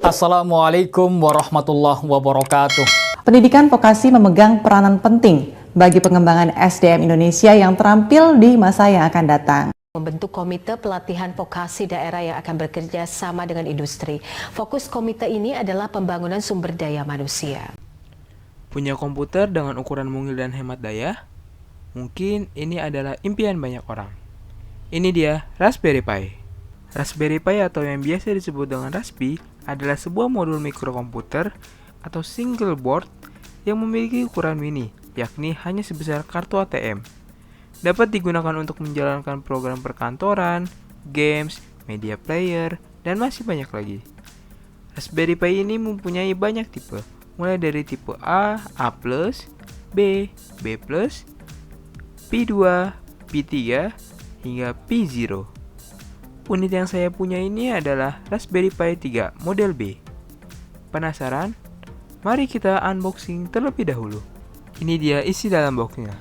Assalamualaikum warahmatullahi wabarakatuh. Pendidikan vokasi memegang peranan penting bagi pengembangan SDM Indonesia yang terampil di masa yang akan datang. Membentuk komite pelatihan vokasi daerah yang akan bekerja sama dengan industri. Fokus komite ini adalah pembangunan sumber daya manusia. Punya komputer dengan ukuran mungil dan hemat daya? Mungkin ini adalah impian banyak orang. Ini dia Raspberry Pi. Raspberry Pi atau yang biasa disebut dengan Raspi adalah sebuah modul mikrokomputer atau single board yang memiliki ukuran mini, yakni hanya sebesar kartu ATM. Dapat digunakan untuk menjalankan program perkantoran, games, media player, dan masih banyak lagi. Raspberry Pi ini mempunyai banyak tipe, mulai dari tipe A, A+, B, B+, P2, P3, hingga P0. Unit yang saya punya ini adalah Raspberry Pi 3 model B. Penasaran? Mari kita unboxing terlebih dahulu. Ini dia isi dalam boxnya.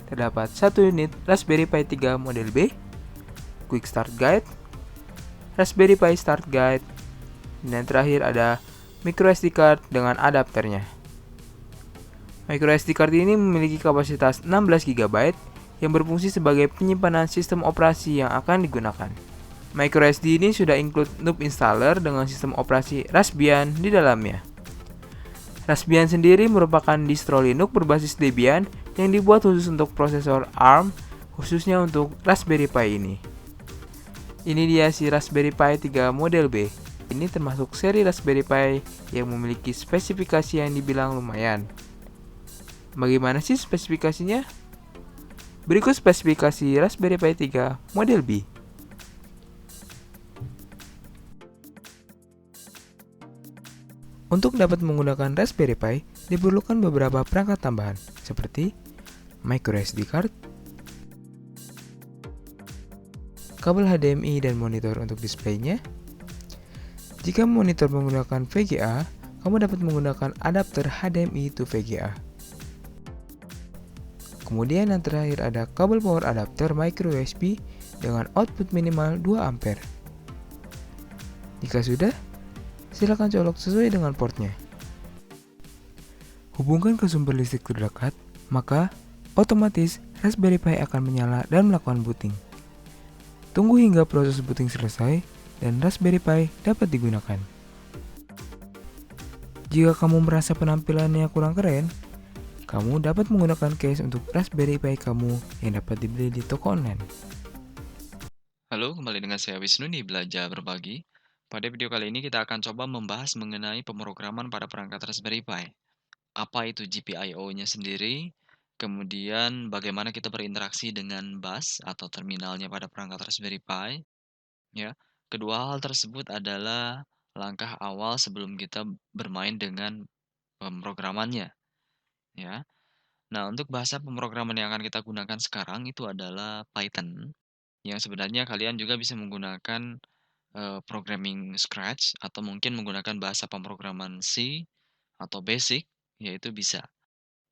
Terdapat satu unit Raspberry Pi 3 model B, Quick Start Guide, Raspberry Pi Start Guide, dan terakhir ada microSD card dengan adapternya. MicroSD card ini memiliki kapasitas 16 GB yang berfungsi sebagai penyimpanan sistem operasi yang akan digunakan. MicroSD ini sudah include Noob installer dengan sistem operasi Raspbian di dalamnya. Raspbian sendiri merupakan distro Linux berbasis Debian yang dibuat khusus untuk prosesor ARM, khususnya untuk Raspberry Pi ini. Ini dia si Raspberry Pi 3 model B. Ini termasuk seri Raspberry Pi yang memiliki spesifikasi yang dibilang lumayan. Bagaimana sih spesifikasinya? Berikut spesifikasi Raspberry Pi 3 model B. Untuk dapat menggunakan Raspberry Pi, diperlukan beberapa perangkat tambahan, seperti microSD card, kabel HDMI dan monitor untuk displaynya. Jika monitor menggunakan VGA, kamu dapat menggunakan adapter HDMI to VGA. Kemudian yang terakhir ada kabel power adapter micro USB dengan output minimal 2 ampere. Jika sudah, silakan colok sesuai dengan portnya. Hubungkan ke sumber listrik terdekat, maka otomatis Raspberry Pi akan menyala dan melakukan booting. Tunggu hingga proses booting selesai dan Raspberry Pi dapat digunakan. Jika kamu merasa penampilannya kurang keren, kamu dapat menggunakan case untuk Raspberry Pi kamu yang dapat dibeli di toko online. Halo, kembali dengan saya Wisnu di Belajar Berbagi. Pada video kali ini kita akan coba membahas mengenai pemrograman pada perangkat Raspberry Pi. Apa itu GPIO-nya sendiri, kemudian bagaimana kita berinteraksi dengan bus atau terminalnya pada perangkat Raspberry Pi. Ya, kedua hal tersebut adalah langkah awal sebelum kita bermain dengan pemrogramannya. Ya, nah untuk bahasa pemrograman yang akan kita gunakan sekarang itu adalah Python, yang sebenarnya kalian juga bisa menggunakan programming Scratch atau mungkin menggunakan bahasa pemrograman C atau Basic, yaitu bisa,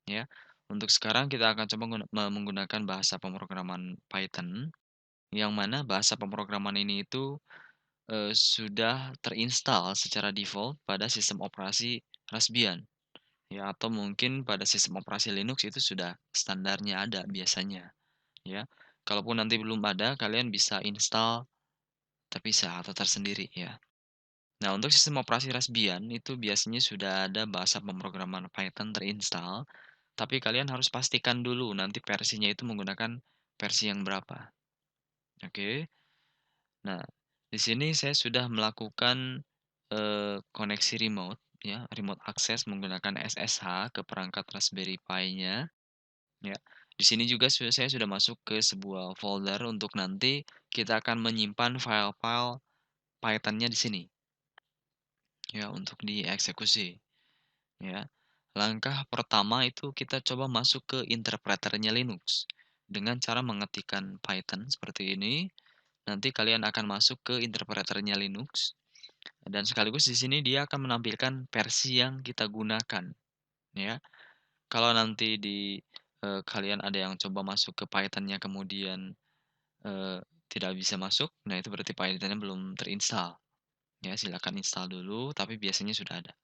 ya. Untuk sekarang kita akan coba menggunakan bahasa pemrograman Python, yang mana bahasa pemrograman ini itu sudah terinstall secara default pada sistem operasi Raspbian, ya, atau mungkin pada sistem operasi Linux itu sudah standarnya ada biasanya, ya. Kalaupun nanti belum ada, kalian bisa install terpisah atau tersendiri, ya. Nah, untuk sistem operasi Raspbian itu biasanya sudah ada bahasa pemrograman Python terinstall, tapi kalian harus pastikan dulu nanti versinya itu menggunakan versi yang berapa. Oke. Nah, di sini saya sudah melakukan koneksi remote, ya, remote access menggunakan SSH ke perangkat Raspberry Pi-nya, ya. Di sini juga saya sudah masuk ke sebuah folder untuk nanti kita akan menyimpan file-file Python-nya di sini, ya, untuk dieksekusi. Ya, langkah pertama itu kita coba masuk ke interpreternya Linux dengan cara mengetikkan Python seperti ini. Nanti kalian akan masuk ke interpreternya Linux dan sekaligus di sini dia akan menampilkan versi yang kita gunakan, ya. Kalau nanti di kalian ada yang coba masuk ke Python-nya kemudian tidak bisa masuk, nah itu berarti Python-nya belum terinstall, Ya, silakan install dulu, tapi biasanya sudah ada.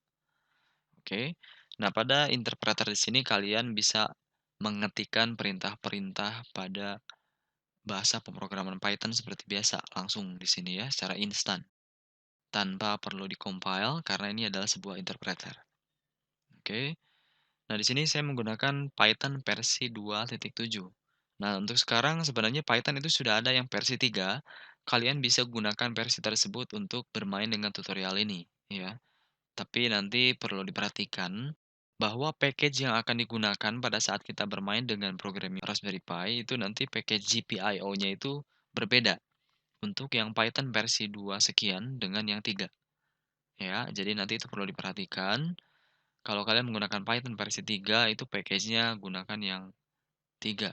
Oke. Nah, pada interpreter di sini kalian bisa mengetikkan perintah-perintah pada bahasa pemrograman Python seperti biasa, langsung di sini ya, secara instan, tanpa perlu di-compile karena ini adalah sebuah interpreter. Oke. Nah, di sini saya menggunakan Python versi 2.7. Nah, untuk sekarang sebenarnya Python itu sudah ada yang versi 3. Kalian bisa gunakan versi tersebut untuk bermain dengan tutorial ini, ya. Tapi nanti perlu diperhatikan bahwa package yang akan digunakan pada saat kita bermain dengan program Raspberry Pi itu nanti package GPIO-nya itu berbeda. Untuk yang Python versi 2 sekian dengan yang 3. Ya, jadi nanti itu perlu diperhatikan. Kalau kalian menggunakan Python versi 3 itu package-nya gunakan yang 3.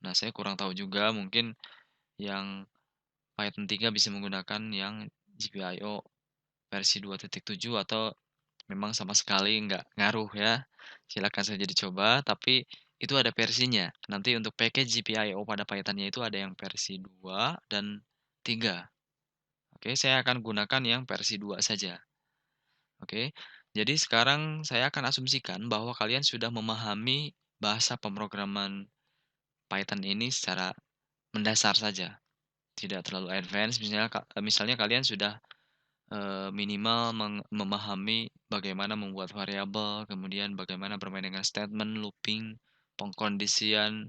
Nah, saya kurang tahu juga mungkin yang Python 3 bisa menggunakan yang GPIO versi 2.7 atau memang sama sekali nggak ngaruh ya. Silakan saja dicoba, tapi itu ada versinya. Nanti untuk package GPIO pada Python-nya itu ada yang versi 2 dan 3. Oke, saya akan gunakan yang versi 2 saja. Oke, jadi sekarang saya akan asumsikan bahwa kalian sudah memahami bahasa pemrograman Python ini secara mendasar saja, tidak terlalu advance. Misalnya kalian sudah minimal memahami bagaimana membuat variabel, kemudian bagaimana bermain dengan statement, looping, pengkondisian,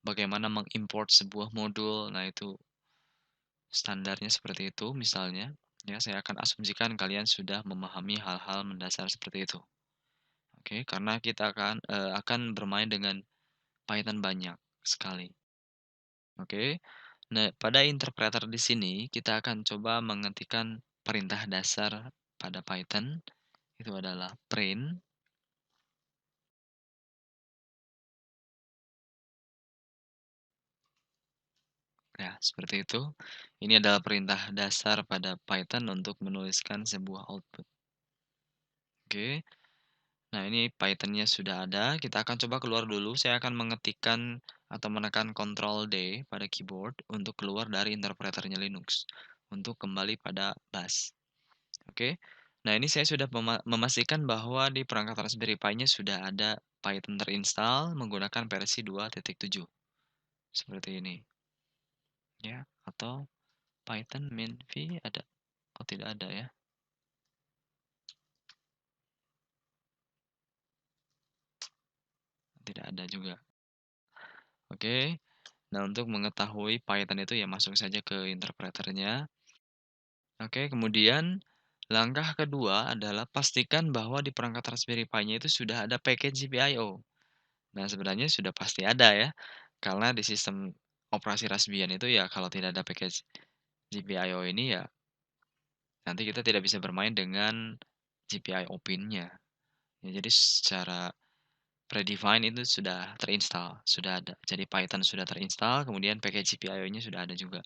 bagaimana mengimport sebuah modul. Nah, itu standarnya seperti itu misalnya. Ya, saya akan asumsikan kalian sudah memahami hal-hal mendasar seperti itu. Oke, karena kita akan bermain dengan Python banyak sekali. Oke. Nah, pada interpreter di sini kita akan coba mengetikkan perintah dasar pada Python. Itu adalah print. Ya, seperti itu. Ini adalah perintah dasar pada Python untuk menuliskan sebuah output. Oke. Nah, ini Python-nya sudah ada. Kita akan coba keluar dulu. Saya akan mengetikkan atau menekan Ctrl D pada keyboard untuk keluar dari interpreternya Linux. Untuk kembali pada bash. Oke. Nah, ini saya sudah memastikan bahwa di perangkat Raspberry Pi-nya sudah ada Python terinstall menggunakan versi 2.7. Seperti ini. Ya, atau Python min-v ada. Oh, tidak ada ya. Tidak ada juga. Oke. Nah, untuk mengetahui Python itu ya masuk saja ke interpreternya. Oke, kemudian langkah kedua adalah pastikan bahwa di perangkat Raspberry Pi-nya itu sudah ada package GPIO. Nah, sebenarnya sudah pasti ada ya. Karena di sistem operasi Raspbian itu ya kalau tidak ada package GPIO ini ya nanti kita tidak bisa bermain dengan GPIO pin-nya. Ya, jadi secara predefined itu sudah terinstall, sudah ada. Jadi Python sudah terinstall, kemudian package GPIO-nya sudah ada juga.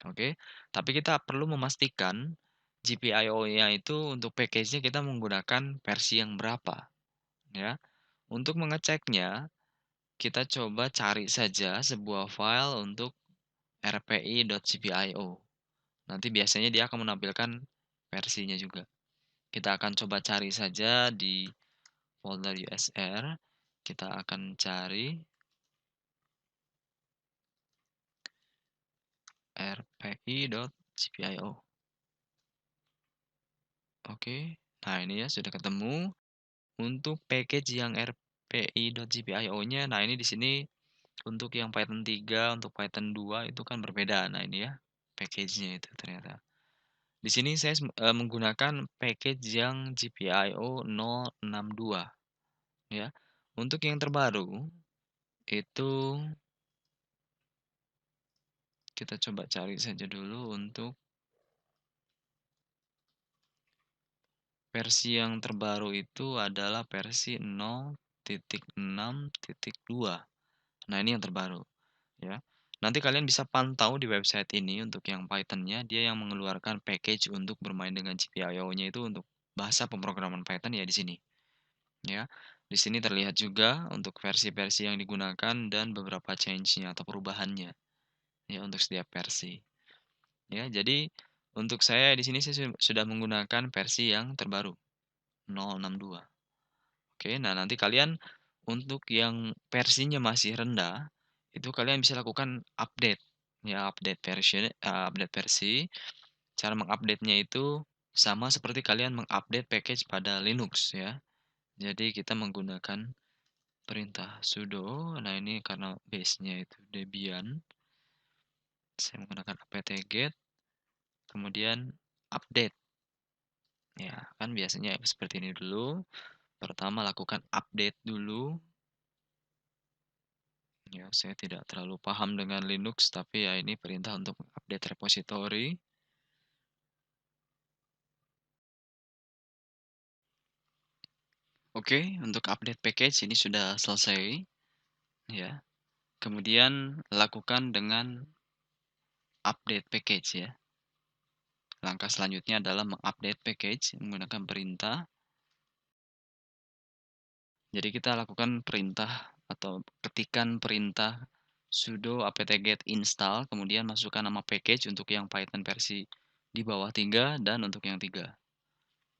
Oke, tapi kita perlu memastikan GPIO-nya itu untuk package-nya kita menggunakan versi yang berapa, ya. Untuk mengeceknya, kita coba cari saja sebuah file untuk rpi.gpio. Nanti biasanya dia akan menampilkan versinya juga. Kita akan coba cari saja di folder USR. Kita akan cari rpi.gpio. Oke, nah ini ya sudah ketemu. Untuk package yang rpi.gpio-nya, nah ini di sini untuk yang Python 3, untuk Python 2 itu kan berbeda. Nah ini ya package-nya itu ternyata. Di sini saya menggunakan package yang GPIO 062 ya. Untuk yang terbaru itu kita coba cari saja dulu untuk versi yang terbaru itu adalah versi 0.6.2. Nah, ini yang terbaru ya. Nanti kalian bisa pantau di website ini untuk yang Python-nya, dia yang mengeluarkan package untuk bermain dengan GPIO-nya itu untuk bahasa pemrograman Python ya di sini. Ya. Di sini terlihat juga untuk versi-versi yang digunakan dan beberapa change-nya atau perubahannya ya untuk setiap versi. Ya, jadi Untuk saya di sini saya sudah menggunakan versi yang terbaru, 062. Oke, nah nanti kalian untuk yang versinya masih rendah, itu kalian bisa lakukan update, ya update versi. Cara mengupdate-nya itu sama seperti kalian mengupdate package pada Linux ya. Jadi kita menggunakan perintah sudo, nah ini karena base-nya itu Debian, saya menggunakan apt-get, kemudian update. Ya, kan biasanya seperti ini dulu. Pertama lakukan update dulu. Ya, saya tidak terlalu paham dengan Linux, tapi ya ini perintah untuk update repository. Oke, untuk update package ini sudah selesai. Ya, kemudian lakukan dengan update package ya. Langkah selanjutnya adalah mengupdate package menggunakan perintah. Jadi kita lakukan perintah atau ketikan perintah sudo apt-get install, kemudian masukkan nama package untuk yang Python versi di bawah 3 dan untuk yang 3.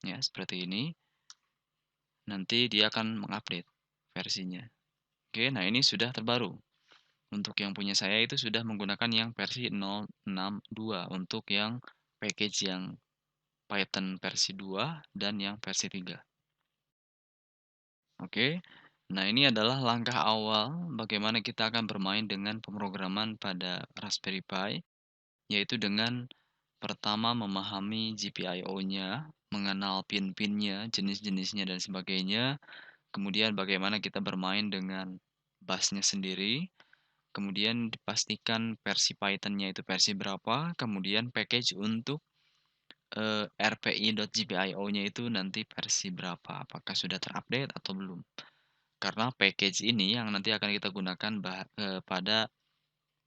Ya, seperti ini. Nanti dia akan mengupdate versinya. Oke, nah ini sudah terbaru. Untuk yang punya saya itu sudah menggunakan yang versi 062 untuk yang package yang Python versi 2 dan yang versi 3. Oke, nah ini adalah langkah awal bagaimana kita akan bermain dengan pemrograman pada Raspberry Pi, yaitu dengan pertama memahami GPIO-nya, mengenal pin-pinnya, jenis-jenisnya dan sebagainya, kemudian bagaimana kita bermain dengan busnya sendiri, kemudian dipastikan versi Python-nya itu versi berapa, kemudian package untuk rpi.gpio-nya itu nanti versi berapa, apakah sudah terupdate atau belum. Karena package ini yang nanti akan kita gunakan pada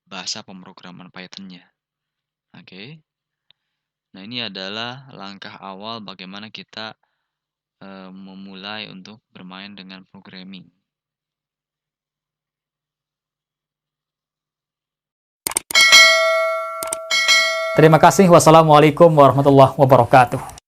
bahasa pemrograman Python-nya. Oke. Nah, ini adalah langkah awal bagaimana kita memulai untuk bermain dengan programming. Terima kasih. Wassalamualaikum warahmatullahi wabarakatuh.